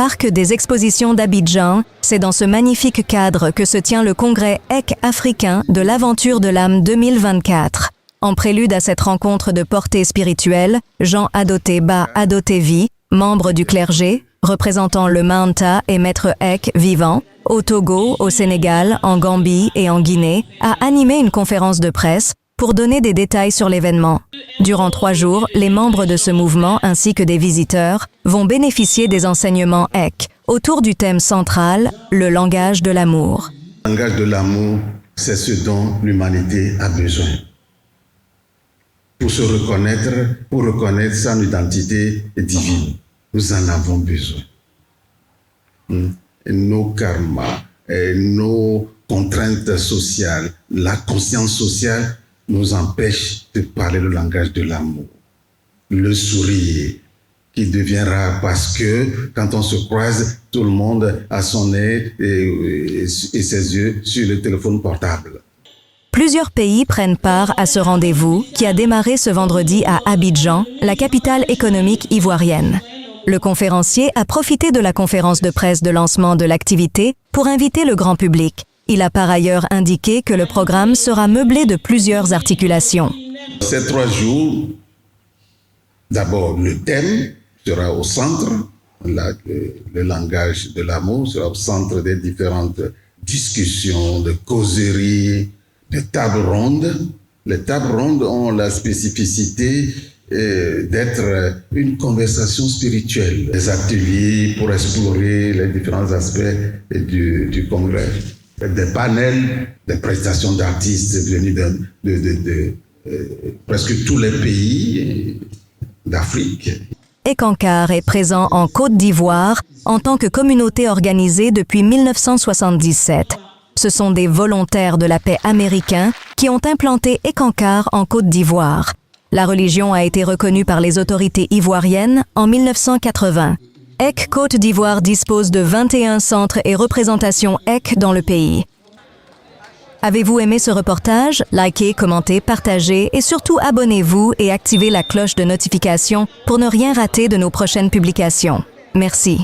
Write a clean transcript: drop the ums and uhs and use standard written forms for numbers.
Parc des expositions d'Abidjan, c'est dans ce magnifique cadre que se tient le congrès EC africain de l'aventure de l'âme 2024. En prélude à cette rencontre de portée spirituelle, Jean Adoté Ba Adotevi, membre du clergé, représentant le Manta et maître EC vivant, au Togo, au Sénégal, en Gambie et en Guinée, a animé une conférence de presse pour donner des détails sur l'événement. Durant 3 jours, les membres de ce mouvement ainsi que des visiteurs vont bénéficier des enseignements EC autour du thème central, le langage de l'amour. Le langage de l'amour, c'est ce dont l'humanité a besoin. Pour se reconnaître, pour reconnaître son identité divine, nous en avons besoin. Nos karmas, nos contraintes sociales, la conscience sociale nous empêche de parler le langage de l'amour. Le sourire qui devient rare parce que quand on se croise, tout le monde a son nez et ses yeux sur le téléphone portable. Plusieurs pays prennent part à ce rendez-vous qui a démarré ce vendredi à Abidjan, la capitale économique ivoirienne. Le conférencier a profité de la conférence de presse de lancement de l'activité pour inviter le grand public. Il a par ailleurs indiqué que le programme sera meublé de plusieurs articulations. Ces 3 jours, d'abord le thème sera au centre, le langage de l'amour sera au centre des différentes discussions, de causeries, de tables rondes. Les tables rondes ont la spécificité d'être une conversation spirituelle, des ateliers pour explorer les différents aspects du congrès. Des panels, des prestations d'artistes venus de presque tous les pays d'Afrique. Ekankar est présent en Côte d'Ivoire en tant que communauté organisée depuis 1977. Ce sont des volontaires de la paix américains qui ont implanté Ekankar en Côte d'Ivoire. La religion a été reconnue par les autorités ivoiriennes en 1980. EC Côte d'Ivoire dispose de 21 centres et représentations EC dans le pays. Avez-vous aimé ce reportage? Likez, commentez, partagez et surtout abonnez-vous et activez la cloche de notification pour ne rien rater de nos prochaines publications. Merci.